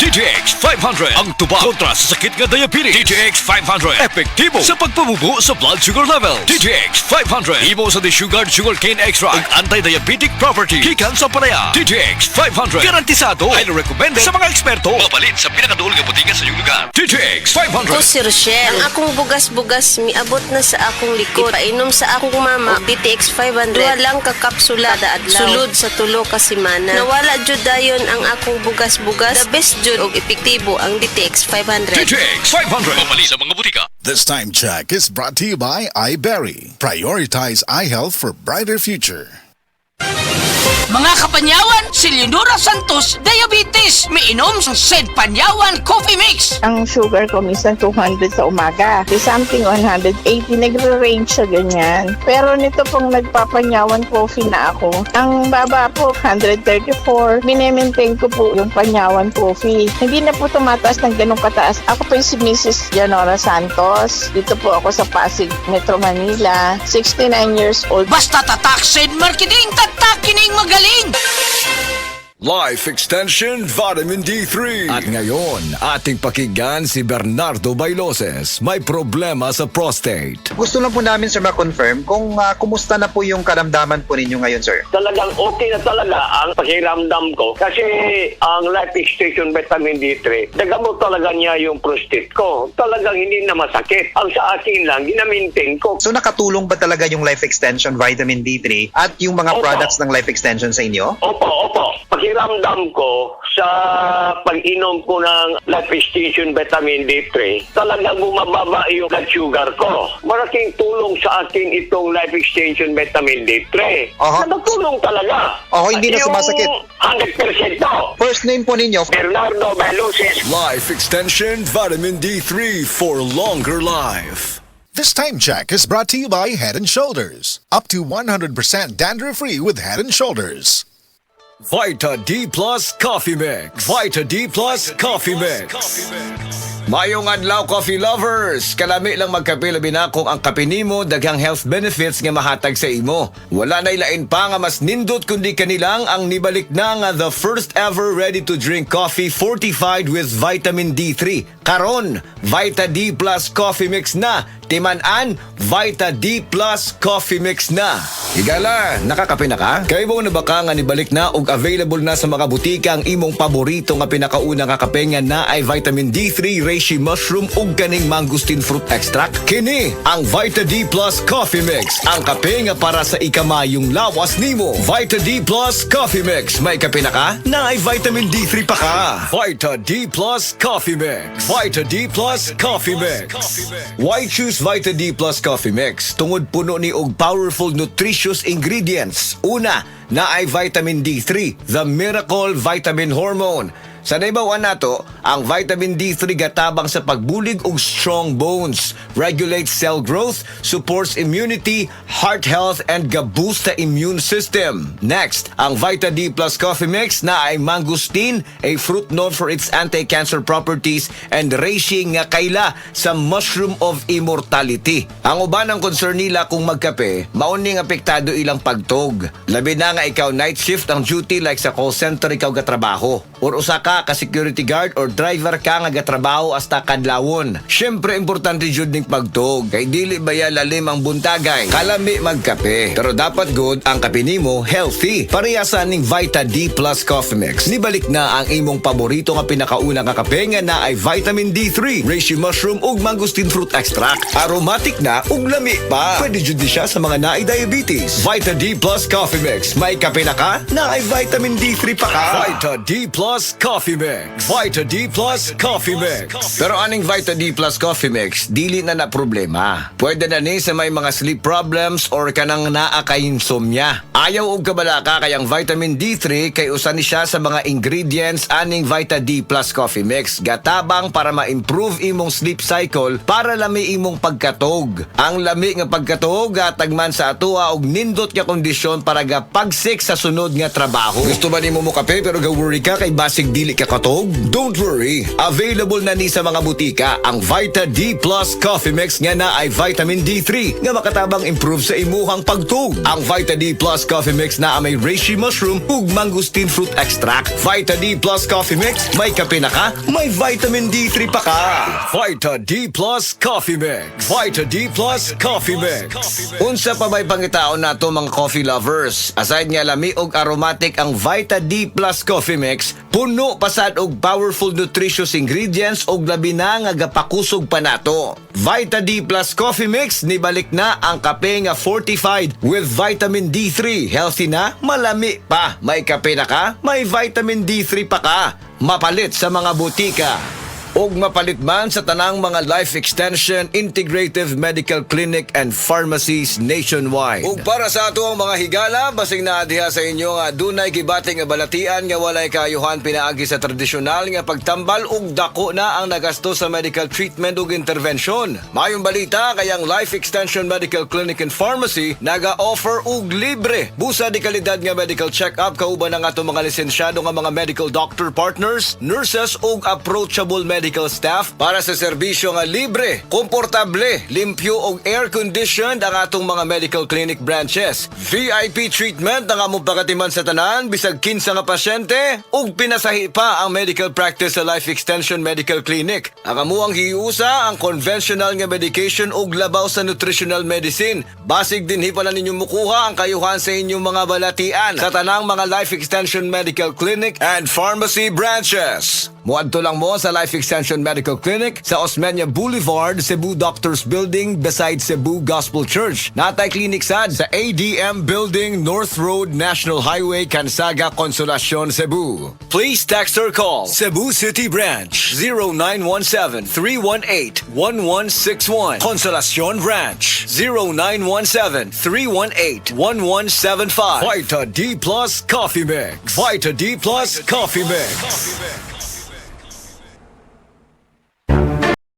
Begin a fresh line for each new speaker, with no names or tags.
DTX 500 ang tubag kontra sa sakit nga diabetes. DTX 500 epektibo sa pagpamubo sa blood sugar level. DTX 500 imo sa desugared sugarcane extract ang anti-diabetic property gikan sa palaya. DTX 500 garantisado, highly recommended sa mga eksperto. Mapalit sa pinakaduol nga botiga sa iyong lugar. DTX 500.
Ako si Rochelle. Ang akong bugas-bugas miabot na sa akong likod. Painom sa akong mama og DTX 500. Duha lang ka kapsula kada adlaw. Sulod sa tulo ka semana. Nawala jud dayon ang akong bugas-bugas. The best jud og epektibo ang DTX 500.
DTX 500 mapalit sa mga botika.
This time check is brought to you by iBerry. Prioritize eye health for brighter future.
Mga kapanyawan, si Leonora Santos, diabetes. Miinom sa Sed Panyawan Coffee Mix.
Ang sugar ko minsan 200 sa umaga. Di something 180, nagre-range sa ganyan. Pero nito pong nagpapanyawan coffee na ako, ang baba po 134. Minemaintain ko po yung panyawan coffee. Hindi na po tumataas ng ganong kataas. Ako po yung si Mrs. Leonora Santos. Dito po ako sa Pasig, Metro Manila. 69 years old.
Basta tatak Sed Marketing, tatak kining magaling.
Life Extension Vitamin D3.
At ngayon, ating pakinggan si Bernardo Bailoses. May problema sa prostate.
Gusto lang po namin, sir, ma-confirm kung kumusta na po yung karamdaman po ninyo ngayon, sir.
Talagang okay na talaga ang pakiramdam ko kasi ang Life Extension Vitamin D3, nagamot talaga niya yung prostate ko. Talagang hindi na masakit. Ang sa akin lang, ginamintain ko.
So nakatulong ba talaga yung Life Extension Vitamin D3 at yung mga
Opo.
products ng Life Extension sa inyo?
Opo. Pakiramdam ko sa pag-inom ko ng Life Extension Vitamin D3, talagang bumababa yung blood sugar ko. Malaking tulong sa akin itong Life Extension Vitamin D3.
Aha.
Natutulong talaga.
Hindi na
Yung
sumasakit.
100% to.
First name po ninyo?
Bernardo Bailoses.
Life Extension Vitamin D3 for longer life.
This time check is brought to you by Head & Shoulders. Up to 100% dandruff-free with Head & Shoulders.
Vita D Plus Coffee Mix. Vita D Plus Coffee Mix. Mayong adlaw, coffee lovers! Kalami lang magkape labi na kung ang kape nimo daghang health benefits nga mahatag sa imo. Wala na ilain pa nga mas nindot kundi kanilang ang nibalik na nga the first ever ready-to-drink coffee fortified with vitamin D3. Karon, Vita D Plus Coffee Mix na. Timan-an, Vita D Plus Coffee Mix na. Higala, nakakape na ka? Kaya mo na baka nga nibalik na og available na sa mga butika ang imong paborito nga pinakauna nga kape nga na ay vitamin D3, reishi mushroom ug ganing mangosteen fruit extract. Kini ang Vita D Plus Coffee Mix, ang kape nga para sa ikamayong lawas nimo. Vita D Plus Coffee Mix, may kape na ka? Na ay vitamin D3 pa ka. Vita D Plus Coffee Mix. Vita D Plus Coffee Mix. Why choose Vita D Plus Coffee Mix? Tungod puno ni og powerful nutritious ingredients. Una, na ay vitamin D3, the miracle vitamin hormone. Sa naibawan nato, ang vitamin D3 gatabang sa pagbulig og strong bones, regulates cell growth, supports immunity, heart health, and ga-boost sa immune system. Next, ang Vita D Plus Coffee Mix na ay mangosteen, a fruit known for its anti-cancer properties, and reishi nga kaila sa mushroom of immortality. Ang uban ang concern nila kung magkape, mauning apektado ilang pagtog. Labi na nga ikaw night shift ang duty like sa call center ikaw gatrabaho. Or usa ka security guard or driver ka nga gatrabaho hasta kadlawon. Syempre importante jud ning pagtog kay dili baya lalim ang buntagay. Kalami magkape. Pero dapat good ang kape nimo healthy. Parehasa ning Vita D Plus Coffee Mix. Nibalik na ang imong paborito nga pinakauna nga kape nga na ay vitamin D3, reishi mushroom ug mangosteen fruit extract. Aromatic na ug lami pa. Pwede jud siya sa mga naay diabetes. Vita D Plus Coffee Mix. May kape na ka? Na ay vitamin D3 pa ka. Vita D Plus Coffee Mix. Vita D Plus Coffee Mix. Pero aning Vita D Plus Coffee Mix, dili na problema. Pwede na ni sa may mga sleep problems or kanang naa kay insomnia. Ayaw og kabala ka kay ang vitamin D3 kay usa ni siya sa mga ingredients aning Vita D Plus Coffee Mix. Gatabang para ma-improve imong sleep cycle para lami imong pagkatog. Ang lami nga pagkatog gatagman sa atoa og nindot nga kondisyon para gapagsik sa sunod nga trabaho. Gusto ba nimo mo kape pero ga-worry ka kay basig dili dili ka katog? Don't worry, available na ni sa mga butika ang Vita D Plus Coffee Mix nga na ay vitamin D3 nga makatabang improve sa imuhang pagtug. Ang Vita D Plus Coffee Mix na may reishi mushroom ug mangosteen fruit extract. Vita D Plus Coffee Mix, may kape na ka, may vitamin D3 pa ka. Vita D Plus Coffee Mix. Vita D Plus Coffee Mix. Unsa pa may pangitaon nato mga coffee lovers? Aside nga lami og aromatic ang Vita D Plus Coffee Mix, puno pasad og powerful nutritious ingredients og labi na nga gapakusog pa nato. Vita D Plus Coffee Mix nibalik na ang kape nga fortified with vitamin D3. Healthy na, malami pa. May kape na ka, may vitamin D3 pa ka. Mapalit sa mga butika. Og mapalit man sa tanang mga life extension, integrative medical clinic and pharmacies nationwide. Ug para sa ato ang mga higala, basing na diha sa inyo nga dunay gibating nga balatian nga walay kaayuhan pinaagi sa tradisyonal nga pagtambal ug dako na ang nagasto sa medical treatment ug intervention. Mayong balita kayang Life Extension Medical Clinic and Pharmacy naga-offer og libre busa di kalidad nga medical check-up kauban ang ato mga lisensyado nga mga medical doctor partners, nurses ug approachable medical staff para sa serbisyo nga libre, komportable, limpyo ug air-conditioned ang atong mga medical clinic branches. VIP treatment ang among pagatiman sa tanan bisag kinsa nga pasyente ug pinasahi pa ang medical practice sa Life Extension Medical Clinic. Ang amuang hiusa ang conventional nga medication ug labaw sa nutritional medicine. Basig dinhi pa na ninyo mukuha ang kayuhan sa inyong mga balatian sa tanang mga Life Extension Medical Clinic and Pharmacy branches. Muadto lang mo sa Life Extension Medical Clinic sa Osmeña Boulevard, Cebu Doctors Building beside Cebu Gospel Church. Natay clinic sad sa ADM Building, North Road, National Highway, Cansaga, Consolacion, Cebu. Please text or call Cebu City Branch 0917-318-1161. Consolacion Branch 0917-318-1175. Vita D Plus Coffee Mix. Vita D Plus Coffee Mix.